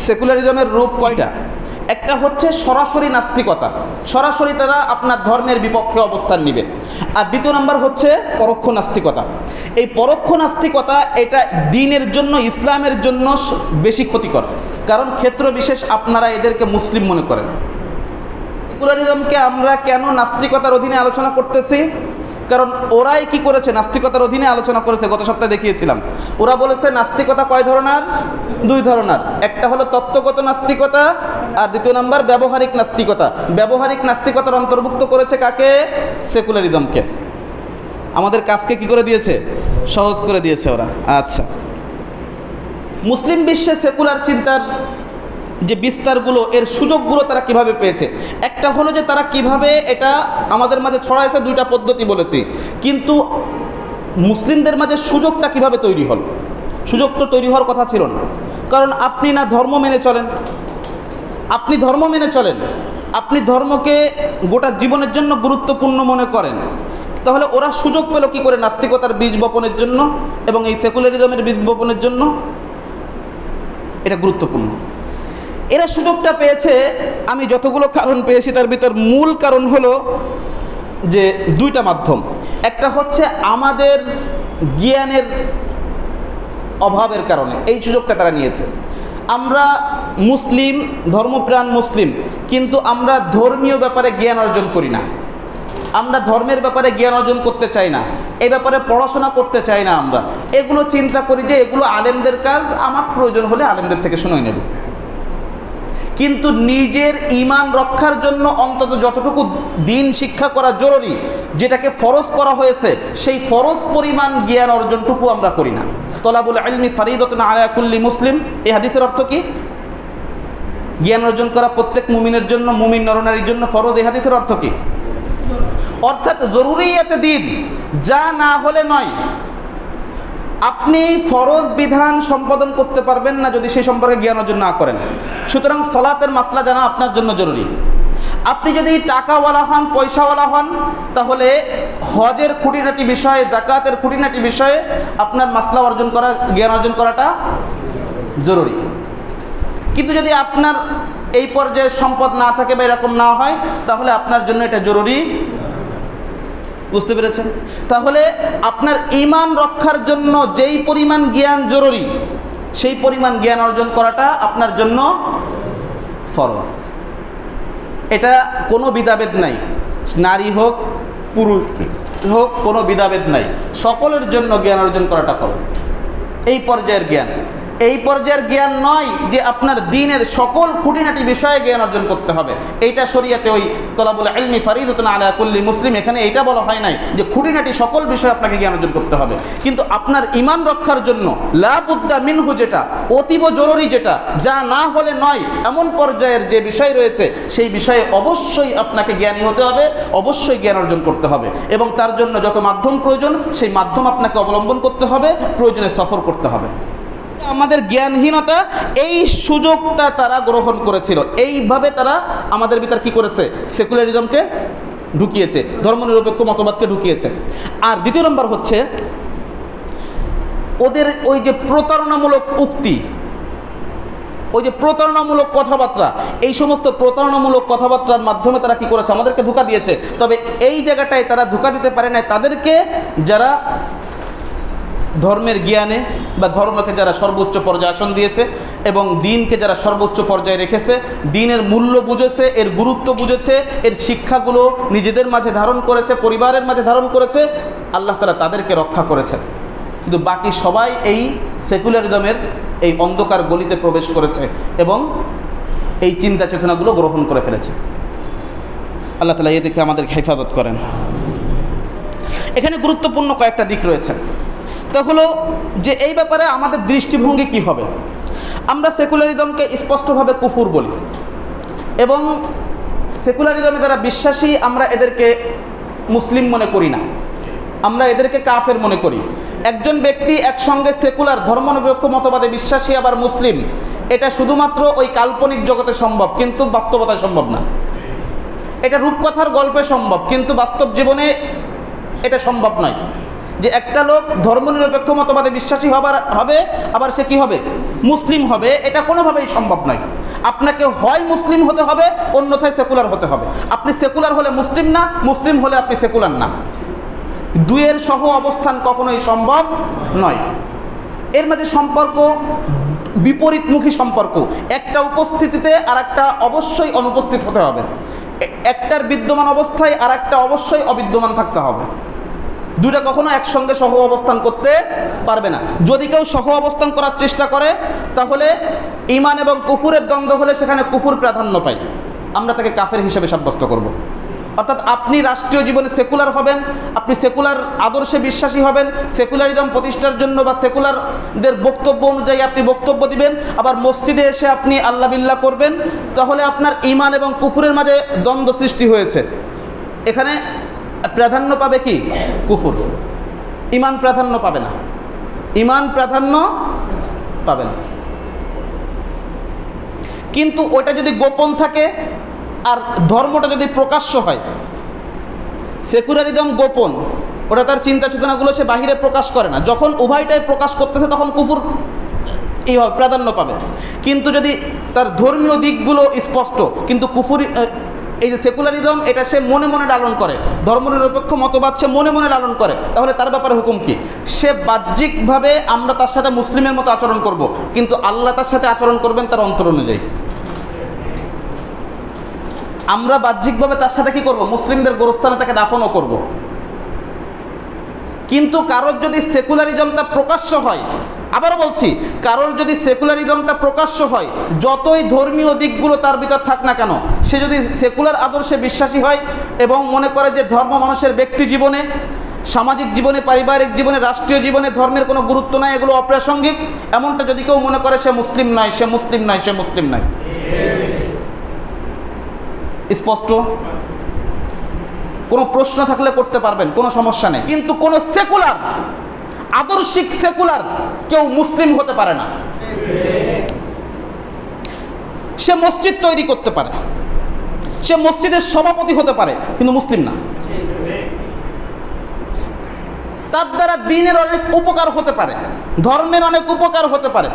সেকুলারিজমের রূপ কয়টা? একটা হচ্ছে সরাসরি নাস্তিকতা, সরাসরি তারা আপনার ধর্মের বিপক্ষে অবস্থান নেবে। আর দ্বিতীয় নাম্বার হচ্ছে পরোক্ষ নাস্তিকতা। এই পরোক্ষ নাস্তিকতা এটা দ্বীনের জন্য, ইসলামের জন্য বেশি ক্ষতিকর, কারণ ক্ষেত্র বিশেষ আপনারা এদেরকে মুসলিম মনে করেন। সেকুলারিজমকে আমরা কেন নাস্তিকতার অধীনে আলোচনা করতেছি? কারণ ওরাই কি করেছে, নাস্তিকতার অধীনে আলোচনা করেছে। গত সপ্তাহে দেখিয়েছিলাম, ওরা বলেছে নাস্তিকতা কয় ধরনের? দুই ধরনের। একটা হলো তত্ত্বগত নাস্তিকতা, আর দ্বিতীয় নাম্বার ব্যবহারিক নাস্তিকতা। ব্যবহারিক নাস্তিকতার অন্তর্ভুক্ত করেছে কাকে? সেকুলারিজমকে। আমাদের কাজকে কি করে দিয়েছে? সহজ করে দিয়েছে ওরা। আচ্ছা, মুসলিম বিশ্বে সেকুলার চিন্তার যে বিস্তারগুলো, এর সুযোগগুলো তারা কিভাবে পেয়েছে? একটা হলো যে তারা কিভাবে এটা আমাদের মাঝে ছড়াইছে, দুইটা পদ্ধতি বলেছি। কিন্তু মুসলিমদের মাঝে সুযোগটা কিভাবে তৈরি হল? সুযোগ তো তৈরি হওয়ার কথা ছিল না, কারণ আপনি না ধর্ম মেনে চলেন, আপনি ধর্ম মেনে চলেন, আপনি ধর্মকে গোটা জীবনের জন্য গুরুত্বপূর্ণ মনে করেন। তাহলে ওরা সুযোগ পেল কি করে নাস্তিকতার বীজ বপনের জন্য এবং এই সেকুলারিজমের বীজ বপনের জন্য? এটা গুরুত্বপূর্ণ। এরা সুযোগটা পেয়েছে, আমি যতগুলো কারণ পেয়েছি তার ভিতর মূল কারণ হলো যে দুইটা মাধ্যম। একটা হচ্ছে আমাদের জ্ঞানের অভাবের কারণে এই সুযোগটা তারা নিয়েছে। আমরা মুসলিম, ধর্মপ্রাণ মুসলিম, কিন্তু আমরা ধর্মীয় ব্যাপারে জ্ঞান অর্জন করি না, আমরা ধর্মের ব্যাপারে জ্ঞান অর্জন করতে চাই না, এই ব্যাপারে পড়াশোনা করতে চাই না। আমরা এগুলো চিন্তা করি যে এগুলো আলেমদের কাজ, আমার প্রয়োজন হলে আলেমদের থেকে শুনে নেব। কিন্তু নিজের ঈমান রক্ষার জন্য অন্তত যতটুকু দ্বীন শিক্ষা করা জরুরি, যেটাকে ফরজ করা হয়েছে, সেই ফরজ পরিমাণ জ্ঞান অর্জনটুকু আমরা করি না। তলাবুল ইলমি ফারিদাতুন আলা কুল্লি মুসলিম, এই হাদিসের অর্থ কি? জ্ঞান অর্জন করা প্রত্যেক মুমিনের জন্য, মুমিন নরনারীর জন্য ফরজ। এই হাদিসের অর্থ কি? অর্থাৎ জরুরিয়াতে দ্বীন, যা না হলে নয়। আপনি ফরজ বিধান সম্পাদন করতে পারবেন না যদি সেই সম্পর্কে জ্ঞান অর্জন না করেন। সুতরাং সলাতের মাসলা জানা আপনার জন্য জরুরি। আপনি যদি টাকাওয়ালা হন, পয়সাওয়ালা হন, তাহলে হজের খুঁটিনাটি বিষয়ে, জাকাতের খুঁটিনাটি বিষয়ে আপনার মাসলা অর্জন করা, জ্ঞান অর্জন করাটা জরুরি। কিন্তু যদি আপনার এই পর্যায়ে সম্পদ না থাকে বা এরকম না হয়, তাহলে আপনার জন্য এটা জরুরি। বুঝতে পেরেছেন? তাহলে আপনার ঈমান রক্ষার জন্য যেই পরিমাণ জ্ঞান জরুরি, সেই পরিমাণ জ্ঞান অর্জন করাটা আপনার জন্য ফরজ। এটা কোনো বিধাভেদ নাই, নারী হোক পুরুষ হোক, কোনো বিধাভেদ নাই, সকলের জন্য জ্ঞান অর্জন করাটা ফরজ। এই পর্যায়ের জ্ঞান, এই পর্যায়ের জ্ঞান নয় যে আপনার দ্বীনের সকল খুঁটিনাটি বিষয়ে জ্ঞান অর্জন করতে হবে। এইটা শরীয়তে ওই তলাবুল ইলমি ফারিদাতুন আলা কুল্লি মুসলিম, এখানে এইটা বলা হয় নাই যে খুঁটিনাটি সকল বিষয়ে আপনাকে জ্ঞান অর্জন করতে হবে। কিন্তু আপনার ঈমান রক্ষার জন্য লা বুদ্দা মিনহু, যেটা অতীব জরুরি, যেটা যা না হলে নয়, এমন পর্যায়ের যে বিষয় রয়েছে, সেই বিষয়ে অবশ্যই আপনাকে জ্ঞানী হতে হবে, অবশ্যই জ্ঞান অর্জন করতে হবে। এবং তার জন্য যত মাধ্যম প্রয়োজন, সেই মাধ্যম আপনাকে অবলম্বন করতে হবে, প্রয়োজনে সফর করতে হবে। আমাদের জ্ঞানহীনতা, এই সুযোগটা তারা গ্রহণ করেছিল। এইভাবে তারা আমাদের ভিতর কি করেছে? সেকুলারিজমকে ঢুকিয়েছে, ধর্মনিরপেক্ষ মতবাদকে ঢুকিয়েছে। আর দ্বিতীয় নম্বর হচ্ছে ওদের ওই যে প্রতারণামূলক উক্তি, ওই যে প্রতারণামূলক কথাবার্তা, এই সমস্ত প্রতারণামূলক কথাবার্তার মাধ্যমে তারা কি করেছে? আমাদেরকে ধোঁকা দিয়েছে। তবে এই জায়গাটায় তারা ধোঁকা দিতে পারে না তাদেরকে, যারা ধর্মের জ্ঞানে বা ধর্মকে যারা সর্বোচ্চ পর্যায়ে আসন দিয়েছে এবং দ্বীনকে যারা সর্বোচ্চ পর্যায়ে রেখেছে, দ্বীনের মূল্য বুঝেছে, এর গুরুত্ব বুঝেছে, এর শিক্ষাগুলো নিজেদের মাঝে ধারণ করেছে, পরিবারের মাঝে ধারণ করেছে, আল্লাহ তাআলা তাদেরকে রক্ষা করেছেন। কিন্তু বাকি সবাই এই সেকুলারিজমের এই অন্ধকার গলিতে প্রবেশ করেছে এবং এই চিন্তা চেতনাগুলো গ্রহণ করে ফেলেছে। আল্লাহ তাআলা এ দিকে আমাদেরকে হেফাজত করেন। এখানে গুরুত্বপূর্ণ কয়েকটা দিক রয়েছে। তা হলো যে এই ব্যাপারে আমাদের দৃষ্টিভঙ্গি কি হবে। আমরা সেকুলারিজমকে স্পষ্টভাবে কুফুর বলি এবং সেকুলারিজমে যারা বিশ্বাসী, আমরা এদেরকে মুসলিম মনে করি না, আমরা এদেরকে কাফের মনে করি। একজন ব্যক্তি একসঙ্গে সেকুলার, ধর্মনিরপেক্ষ মতবাদে বিশ্বাসী আবার মুসলিম, এটা শুধুমাত্র ওই কাল্পনিক জগতে সম্ভব, কিন্তু বাস্তবতায় সম্ভব না। এটা রূপকথার গল্পে সম্ভব, কিন্তু বাস্তব জীবনে এটা সম্ভব নয়। যে একটা লোক ধর্মনিরপেক্ষ মতবাদে বিশ্বাসী হবে, আবার সে কি হবে? মুসলিম হবে। এটা কোনোভাবেই সম্ভব নয়। আপনাকে হয় মুসলিম হতে হবে, অন্যথায় সেকুলার হতে হবে। আপনি সেকুলার হলে মুসলিম না, মুসলিম হলে আপনি সেকুলার না। দুইয়ের সহ অবস্থান কখনোই সম্ভব নয়। এর মাঝে সম্পর্ক বিপরীতমুখী সম্পর্ক। একটা উপস্থিতিতে আর একটা অবশ্যই অনুপস্থিত হতে হবে। একটার বিদ্যমান অবস্থায় আর একটা অবশ্যই অবিদ্যমান থাকতে হবে। দুইটা কখনো একসঙ্গে সহ অবস্থান করতে পারবে না। যদি কেউ সহ অবস্থান করার চেষ্টা করে, তাহলে ঈমান এবং কুফুরের দ্বন্দ্ব হলে সেখানে কুফুর প্রাধান্য পায়, আমরা তাকে কাফের হিসেবে সাব্যস্ত করব। অর্থাৎ আপনি রাষ্ট্রীয় জীবনে সেকুলার হবেন, আপনি সেকুলার আদর্শে বিশ্বাসী হবেন, সেকুলারিজম প্রতিষ্ঠার জন্য বা সেকুলারদের বক্তব্য অনুযায়ী আপনি বক্তব্য দিবেন, আবার মসজিদে এসে আপনি আল্লাহ বিল্লাহ করবেন, তাহলে আপনার ঈমান এবং কুফুরের মাঝে দ্বন্দ্ব সৃষ্টি হয়েছে। এখানে প্রাধান্য পাবে কি? কুফুর। ঈমান প্রাধান্য পাবে না, ঈমান প্রাধান্য পাবে না। কিন্তু ওটা যদি গোপন থাকে আর ধর্মটা যদি প্রকাশ্য হয়, সেকুলারিজম গোপন, ওটা তার চিন্তা চেতনাগুলো সে বাহিরে প্রকাশ করে না, যখন উভয়টাই প্রকাশ করতেছে তখন কুফুর এইভাবে প্রাধান্য পাবে। কিন্তু যদি তার ধর্মীয় দিকগুলো স্পষ্ট, কিন্তু কুফুর, এই যে সেকুলারিজম, এটা সে মনে মনে লালন করে, ধর্মনিরপেক্ষ মতবাদ সে মনে মনে লালন করে, তাহলে তার ব্যাপারে হুকুম কি? সে বাহ্যিকভাবে আমরা তার সাথে মুসলিমের মতো আচরণ করব, কিন্তু আল্লাহ তার সাথে আচরণ করবেন তার অন্তর অনুযায়ী। আমরা বাহ্যিকভাবে তার সাথে কি করব? মুসলিমদের গোরস্থানে তাকে দাফনও করব। কিন্তু কারোর যদি সেকুলারিজমটা প্রকাশ্য হয়, আবার বলছি, কারোর যদি সেকুলারিজমটা প্রকাশ্য হয়, যতই ধর্মীয় দিকগুলো তার ভিতর থাক না কেন, সে যদি সেকুলার আদর্শে বিশ্বাসী হয় এবং মনে করে যে ধর্ম মানুষের ব্যক্তি জীবনে, সামাজিক জীবনে, পারিবারিক জীবনে, রাষ্ট্রীয় জীবনে ধর্মের কোনো গুরুত্ব নাই, এগুলো অপ্রাসঙ্গিক, এমনটা যদি কেউ মনে করে, সে মুসলিম নয়, সে মুসলিম নয়, সে মুসলিম নয়। স্পষ্ট? কোনো প্রশ্ন থাকলে করতে পারবেন, কোনো সমস্যা নেই। কিন্তু কোনো সেকুলার, আদর্শিক সেকুলার কেউ মুসলিম হতে পারে না। সে মসজিদ তৈরি করতে পারে, সে মসজিদের সভাপতি হতে পারে, কিন্তু মুসলিম না। তার দ্বারা দ্বীনের অনেক উপকার হতে পারে, ধর্মের অনেক উপকার হতে পারে।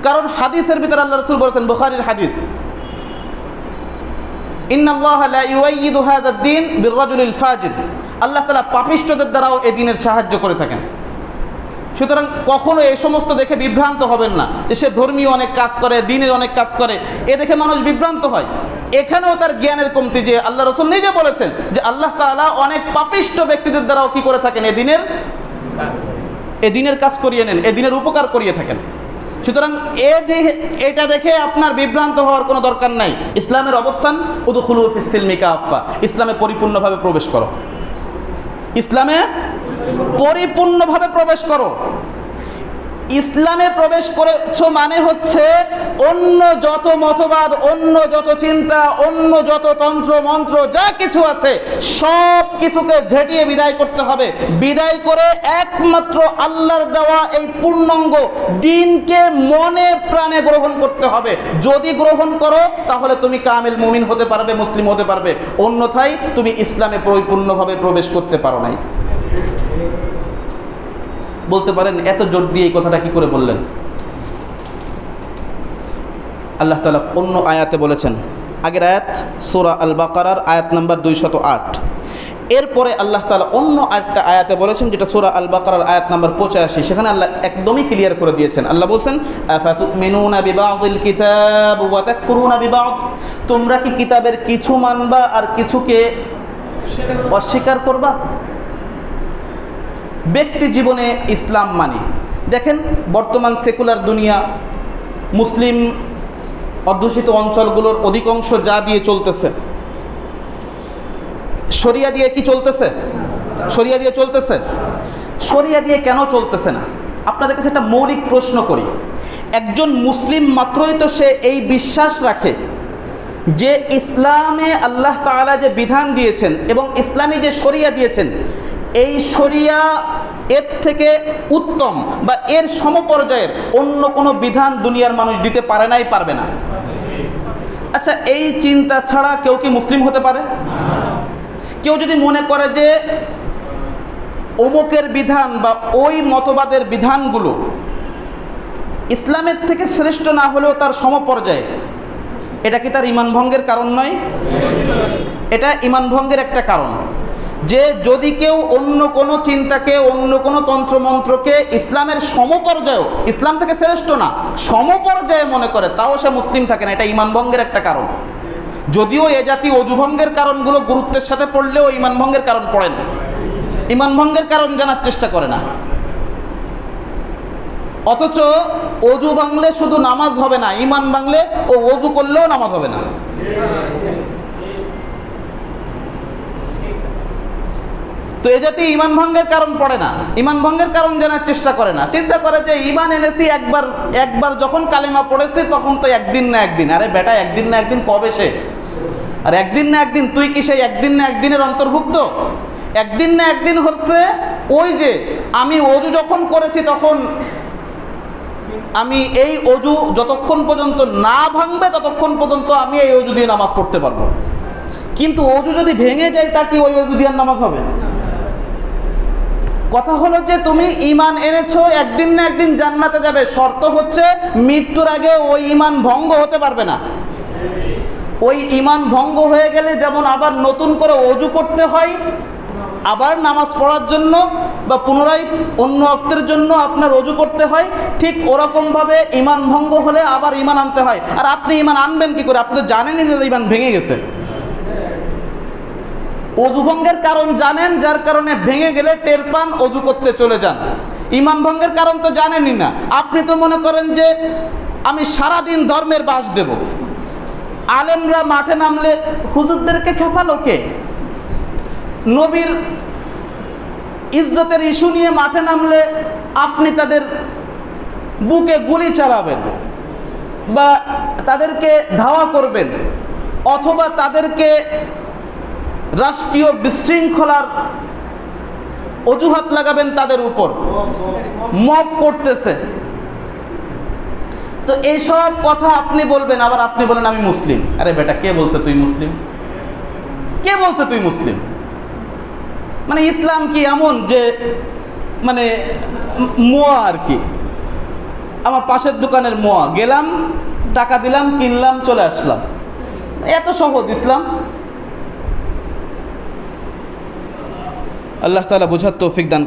কারণ হাদিসের ভিতরে আল্লাহ রাসূল বলেছেন, বুখারীর হাদিস, ইন্নাল্লাহা লা ইউআইয়িদু হাযাদ দ্বীন বিররাজুলিল ফাজির। আল্লাহ তাআলা পাপিষ্ঠদের দ্বারাও এই দ্বীনের সাহায্য করে থাকেন। সুতরাং কখনো এই সমস্ত দেখে বিভ্রান্ত হবেন না যে সে ধর্মীয় অনেক কাজ করে, দ্বীনের অনেক কাজ করে, এ দেখে মানুষ বিভ্রান্ত হয়। এখানেও তার জ্ঞানের কমতি, যে আল্লাহ রাসূল নিজে বলেছেন যে আল্লাহ তাআলা অনেক পাপিষ্ঠ ব্যক্তিদের দ্বারাও কি করে থাকেন? এই দ্বীনের কাজ করিয়ে নেন, এই দ্বীনের উপকার করিয়ে থাকেন। সুতরাং এটা দেখে আপনার বিভ্রান্ত হওয়ার কোনো দরকার নাই। ইসলামের অবস্থান, উদখুলু ফিস সিলমি কাফা, ইসলামে পরিপূর্ণভাবে প্রবেশ করো, ইসলামে পরিপূর্ণভাবে প্রবেশ করো। ইসলামে প্রবেশ করেছো মানে হচ্ছে অন্য যত মতবাদ, অন্য যত চিন্তা, অন্য যত তন্ত্র মন্ত্র যা কিছু আছে সব কিছুকে ঝেঁটিয়ে বিদায় করতে হবে। বিদায় করে একমাত্র আল্লাহর দেওয়া এই পূর্ণাঙ্গ দ্বীনকে মনে প্রাণে গ্রহণ করতে হবে। যদি গ্রহণ করো তাহলে তুমি কামিল মুমিন হতে পারবে, মুসলিম হতে পারবে, অন্যথায় তুমি ইসলামে পরিপূর্ণভাবে প্রবেশ করতে পারো নাই। বলতে পারেন এত জোর দিয়ে এই কথাটা কি করে বললেন? আল্লাহ তাআলা অন্য আয়াতে বলেছেন, আগের আয়াত সূরা আল বাকারার আয়াত নাম্বার 208। এরপরে আল্লাহ তাআলা অন্য আরেকটা আয়াতে বলেছেন, যেটা সূরা আল বাকারার আয়াত নাম্বার 85। সেখানে আল্লাহ একদমই ক্লিয়ার করে দিয়েছেন। আল্লাহ বলছেন, আফাতুমিনুনা বিবাযিল কিতাব ওয়া তাকফুরুনা বিবাযি, তোমরা কি কিতাবের কিছু মানবা আর কিছুকে অস্বীকার করবা? ব্যক্তি জীবনে ইসলাম মানি। দেখেন বর্তমান সেকুলার দুনিয়া, মুসলিম অধ্যুষিত অঞ্চলগুলোর অধিকাংশ যা দিয়ে চলতেছে, শরিয়া দিয়ে কি চলতেছে? শরিয়া দিয়ে চলতেছে। শরিয়া দিয়ে কেন চলতেছে না? আপনাদের কাছে একটা মৌলিক প্রশ্ন করি। একজন মুসলিম মাত্রই তো সে এই বিশ্বাস রাখে যে ইসলামে আল্লাহ তাআলা যে বিধান দিয়েছেন এবং ইসলামী যে শরিয়া দিয়েছেন, এই শরিয়া এর থেকে উত্তম বা এর সমপর্যায়ের অন্য কোনো বিধান দুনিয়ার মানুষ দিতে পারে নাই, পারবে না। আচ্ছা, এই চিন্তা ছাড়া কেউ কি মুসলিম হতে পারে? কেউ যদি মনে করে যে অমুকের বিধান বা ওই মতবাদের বিধানগুলো ইসলামের থেকে শ্রেষ্ঠ না হলেও তার সমপর্যায়ে, এটা কি তার ঈমান ভঙ্গের কারণ নয়? এটা ঈমান ভঙ্গের একটা কারণ। যে যদি কেউ অন্য কোনো চিন্তাকে, অন্য কোনো তন্ত্রমন্ত্রকে ইসলামের সমপর্যায়েও, ইসলাম থেকে শ্রেষ্ঠ না, সমপর্যায়ে মনে করে, তাও সে মুসলিম থাকে না, এটা ঈমান ভঙ্গের একটা কারণ। যদিও এ জাতি অজুভঙ্গের কারণগুলো গুরুত্বের সাথে পড়লেও ঈমান ভঙ্গের কারণ পড়ে না, ঈমান ভঙ্গের কারণ জানার চেষ্টা করে না। অথচ অজু ভাঙলে শুধু নামাজ হবে না, ঈমান ভাঙলে ও অজু করলেও নামাজ হবে না। তো এ জাতি ঈমান ভঙ্গের কারণ পড়ে না, ঈমান ভঙ্গের কারণ জানার চেষ্টা করে না। চিন্তা করে যে ঈমান এনেছি, একবার যখন কালেমা পড়েছি তখন তো একদিন না একদিন। আরে বেটা, একদিন না একদিন কবে সে? আর একদিন না একদিন তুই কি সেই একদিন না একদিনের অন্তর্ভুক্ত? একদিন না একদিন হচ্ছে ওই যে আমি অজু যখন করেছি তখন আমি এই অজু যতক্ষণ পর্যন্ত না ভাঙবে ততক্ষণ পর্যন্ত আমি এই অজু দিয়ে নামাজ পড়তে পারবো। কিন্তু অজু যদি ভেঙে যায় তা কি ওই অজু দিয়ে নামাজ হবে? কথা হলো যে তুমি ঈমান এনেছো, একদিন না একদিন জান্নাতে যাবে, শর্ত হচ্ছে মৃত্যুর আগে ওই ঈমান ভঙ্গ হতে পারবে না। ওই ঈমান ভঙ্গ হয়ে গেলে যেমন আবার নতুন করে অজু করতে হয় আবার নামাজ পড়ার জন্য, বা পুনরায় অন্য ওয়াক্তের জন্য আপনার অজু করতে হয়, ঠিক ওরকমভাবে ঈমান ভঙ্গ হলে আবার ঈমান আনতে হয়। আর আপনি ঈমান আনবেন কি করে? আপনি তো জানেনই যে ঈমান ভেঙে গেছে। অজু ভঙ্গের কারণ জানেন, যার কারণে ভেঙে গেলে টের পান, অজু করতে চলে যান। ঈমান ভঙ্গের কারণ তো জানেনই না। আপনি তো মনে করেন যে আমি সারাদিন ধর্মের বাস দেব। আলেমরা মাঠে নামলে হুজুরদেরকে খেপালো কে? নবীর ইজ্জতের ইস্যু নিয়ে মাঠে নামলে আপনি তাদের বুকে গুলি চালাবেন, বা তাদেরকে ধাওয়া করবেন, অথবা তাদেরকে রাষ্ট্রীয় বিশৃঙ্খলার অজুহাত লাগাবেন তাদের উপর, মব করতেছে। তো এইসব কথা আপনি বলবেন, আবার আপনি বলেন আমি মুসলিম। আরে বেটা, কে বলছে তুই মুসলিম? কে বলছে তুই মুসলিম? মানে ইসলাম কি এমন যে মানে মোয়া আর কি? আমার পাশের দোকানের মোয়া, গেলাম, টাকা দিলাম, কিনলাম, চলে আসলাম, এত সহজ ইসলাম? আল্লাহ তাআলা বোঝার তৌফিক দান।